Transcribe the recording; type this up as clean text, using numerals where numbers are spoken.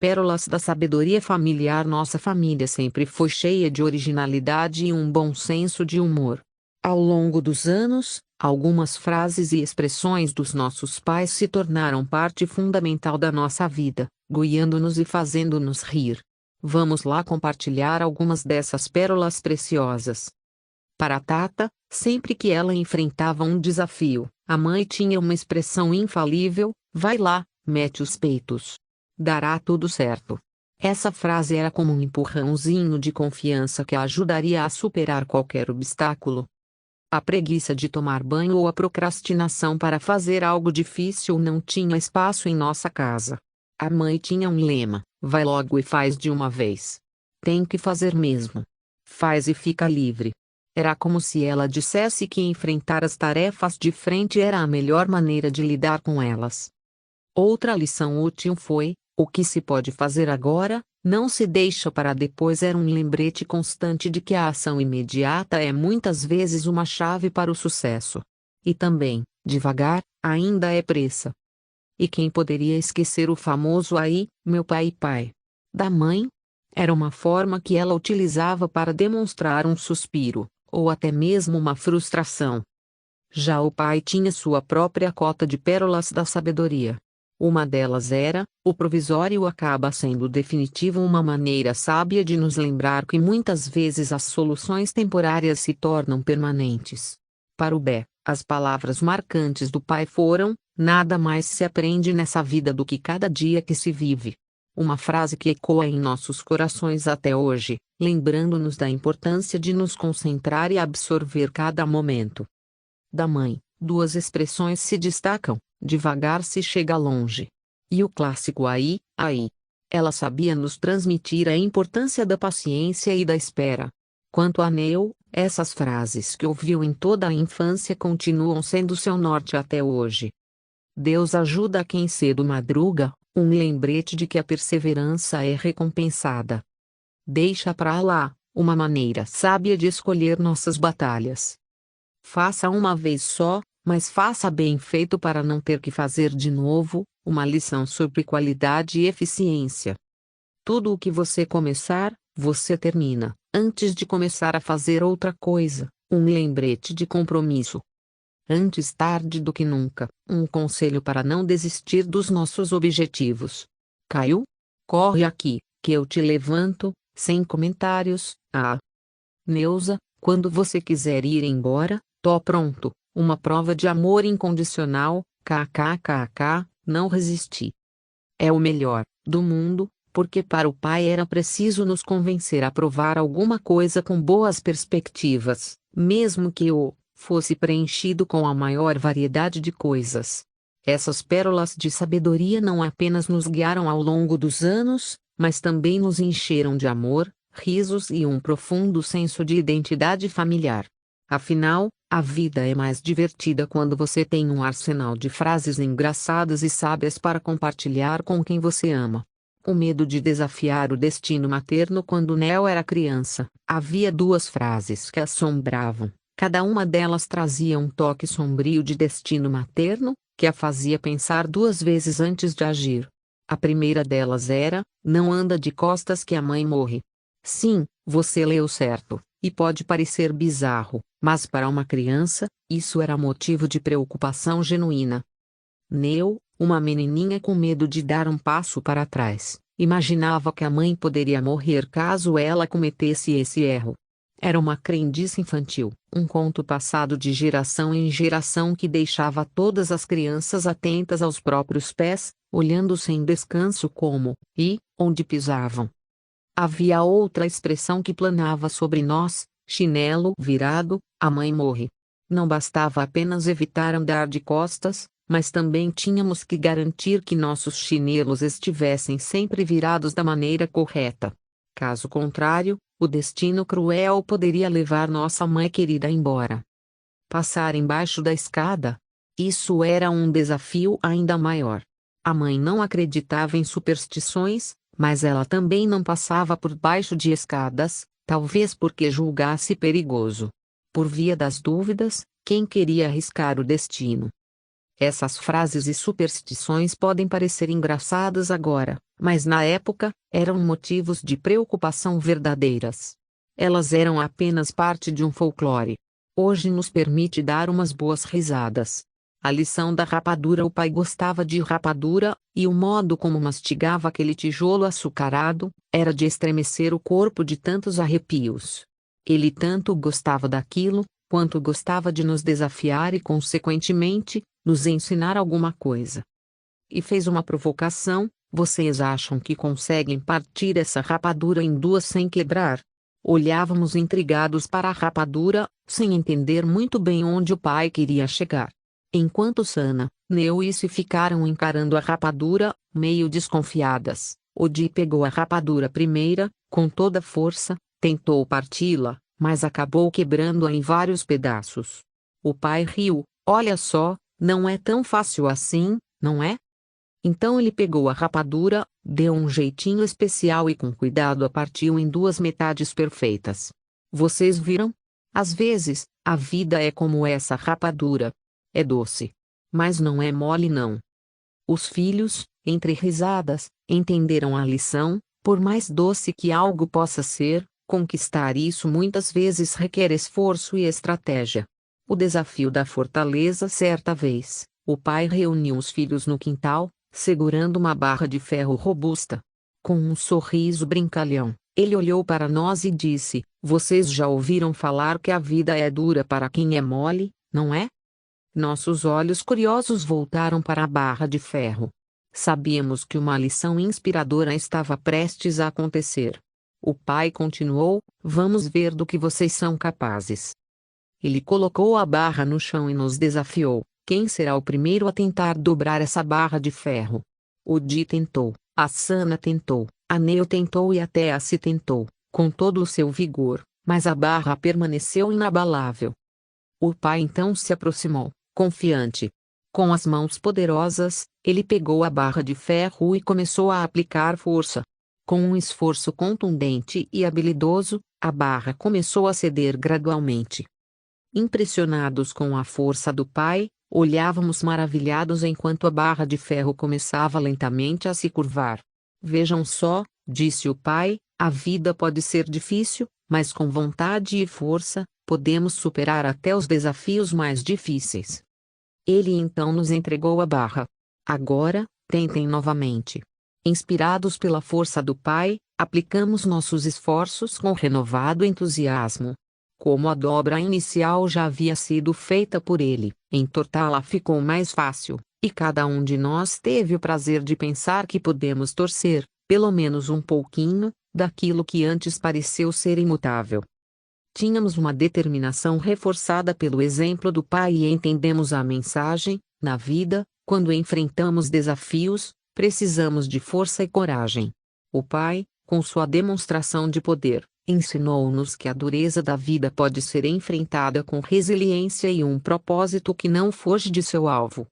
Pérolas da sabedoria familiar. Nossa família sempre foi cheia de originalidade e um bom senso de humor. Ao longo dos anos, algumas frases e expressões dos nossos pais se tornaram parte fundamental da nossa vida, guiando-nos e fazendo-nos rir. Vamos lá compartilhar algumas dessas pérolas preciosas. Para a Tata, sempre que ela enfrentava um desafio, a mãe tinha uma expressão infalível: vai lá, mete os peitos. Dará tudo certo. Essa frase era como um empurrãozinho de confiança que a ajudaria a superar qualquer obstáculo. A preguiça de tomar banho ou a procrastinação para fazer algo difícil não tinha espaço em nossa casa. A mãe tinha um lema: vai logo e faz de uma vez. Tem que fazer mesmo. Faz e fica livre. Era como se ela dissesse que enfrentar as tarefas de frente era a melhor maneira de lidar com elas. Outra lição útil foi: o que se pode fazer agora, não se deixa para depois. Era um lembrete constante de que a ação imediata é muitas vezes uma chave para o sucesso. E também, devagar, ainda é pressa. E quem poderia esquecer o famoso aí, meu pai da mãe? Era uma forma que ela utilizava para demonstrar um suspiro, ou até mesmo uma frustração. Já o pai tinha sua própria cota de pérolas da sabedoria. Uma delas era: o provisório acaba sendo definitivo. Uma maneira sábia de nos lembrar que muitas vezes as soluções temporárias se tornam permanentes. Para o Bé, as palavras marcantes do pai foram: nada mais se aprende nessa vida do que cada dia que se vive. Uma frase que ecoa em nossos corações até hoje, lembrando-nos da importância de nos concentrar e absorver cada momento. Da mãe, duas expressões se destacam: devagar se chega longe. E o clássico aí. Ela sabia nos transmitir a importância da paciência e da espera. Quanto a Neo, essas frases que ouviu em toda a infância continuam sendo seu norte até hoje. Deus ajuda a quem cedo madruga, um lembrete de que a perseverança é recompensada. Deixa pra lá, uma maneira sábia de escolher nossas batalhas. Faça uma vez só, mas faça bem feito para não ter que fazer de novo. Uma lição sobre qualidade e eficiência. Tudo o que você começar, você termina, antes de começar a fazer outra coisa. Um lembrete de compromisso. Antes tarde do que nunca, um conselho para não desistir dos nossos objetivos. Caiu? Corre aqui, que eu te levanto, sem comentários. Neuza, quando você quiser ir embora, tô pronto. Uma prova de amor incondicional. KKKK, não resisti. É o melhor do mundo, porque para o pai era preciso nos convencer a provar alguma coisa com boas perspectivas, mesmo que fosse preenchido com a maior variedade de coisas. Essas pérolas de sabedoria não apenas nos guiaram ao longo dos anos, mas também nos encheram de amor, risos e um profundo senso de identidade familiar. Afinal, a vida é mais divertida quando você tem um arsenal de frases engraçadas e sábias para compartilhar com quem você ama. O medo de desafiar o destino materno. Quando Neo era criança, havia duas frases que a assombravam. Cada uma delas trazia um toque sombrio de destino materno, que a fazia pensar duas vezes antes de agir. A primeira delas era: não anda de costas que a mãe morre. Sim, você leu certo, e pode parecer bizarro, mas para uma criança, isso era motivo de preocupação genuína. Neo, uma menininha com medo de dar um passo para trás, imaginava que a mãe poderia morrer caso ela cometesse esse erro. Era uma crendice infantil, um conto passado de geração em geração que deixava todas as crianças atentas aos próprios pés, olhando sem descanso como e onde pisavam. Havia outra expressão que planava sobre nós: chinelo virado, a mãe morre. Não bastava apenas evitar andar de costas, mas também tínhamos que garantir que nossos chinelos estivessem sempre virados da maneira correta. Caso contrário, o destino cruel poderia levar nossa mãe querida embora. Passar embaixo da escada? Isso era um desafio ainda maior. A mãe não acreditava em superstições, mas ela também não passava por baixo de escadas, talvez porque julgasse perigoso. Por via das dúvidas, quem queria arriscar o destino? Essas frases e superstições podem parecer engraçadas agora, mas na época, eram motivos de preocupação verdadeiras. Elas eram apenas parte de um folclore. Hoje nos permite dar umas boas risadas. A lição da rapadura: o pai gostava de rapadura, e o modo como mastigava aquele tijolo açucarado, era de estremecer o corpo de tantos arrepios. Ele tanto gostava daquilo, quanto gostava de nos desafiar e consequentemente, nos ensinar alguma coisa. E fez uma provocação: vocês acham que conseguem partir essa rapadura em duas sem quebrar? Olhávamos intrigados para a rapadura, sem entender muito bem onde o pai queria chegar. Enquanto Sana, Neu e se ficaram encarando a rapadura, meio desconfiadas, Odi pegou a rapadura primeira, com toda força, tentou parti-la, mas acabou quebrando-a em vários pedaços. O pai riu: olha só, não é tão fácil assim, não é? Então ele pegou a rapadura, deu um jeitinho especial e com cuidado a partiu em duas metades perfeitas. Vocês viram? Às vezes, a vida é como essa rapadura. É doce. Mas não é mole não. Os filhos, entre risadas, entenderam a lição: por mais doce que algo possa ser, conquistar isso muitas vezes requer esforço e estratégia. O desafio da fortaleza. Certa vez, o pai reuniu os filhos no quintal, segurando uma barra de ferro robusta. Com um sorriso brincalhão, ele olhou para nós e disse: vocês já ouviram falar que a vida é dura para quem é mole, não é? Nossos olhos curiosos voltaram para a barra de ferro. Sabíamos que uma lição inspiradora estava prestes a acontecer. O pai continuou: vamos ver do que vocês são capazes. Ele colocou a barra no chão e nos desafiou: quem será o primeiro a tentar dobrar essa barra de ferro? Odi tentou, a Sana tentou, a Neu tentou e até a Si tentou, com todo o seu vigor, mas a barra permaneceu inabalável. O pai então se aproximou, confiante. Com as mãos poderosas, ele pegou a barra de ferro e começou a aplicar força. Com um esforço contundente e habilidoso, a barra começou a ceder gradualmente. Impressionados com a força do pai, olhávamos maravilhados enquanto a barra de ferro começava lentamente a se curvar. Vejam só, disse o pai, a vida pode ser difícil, mas com vontade e força, podemos superar até os desafios mais difíceis. Ele então nos entregou a barra. Agora, tentem novamente. Inspirados pela força do pai, aplicamos nossos esforços com renovado entusiasmo. Como a dobra inicial já havia sido feita por ele, entortá-la ficou mais fácil, e cada um de nós teve o prazer de pensar que podemos torcer, pelo menos um pouquinho, daquilo que antes pareceu ser imutável. Tínhamos uma determinação reforçada pelo exemplo do pai e entendemos a mensagem: na vida, quando enfrentamos desafios, precisamos de força e coragem. O pai, com sua demonstração de poder, ensinou-nos que a dureza da vida pode ser enfrentada com resiliência e um propósito que não foge de seu alvo.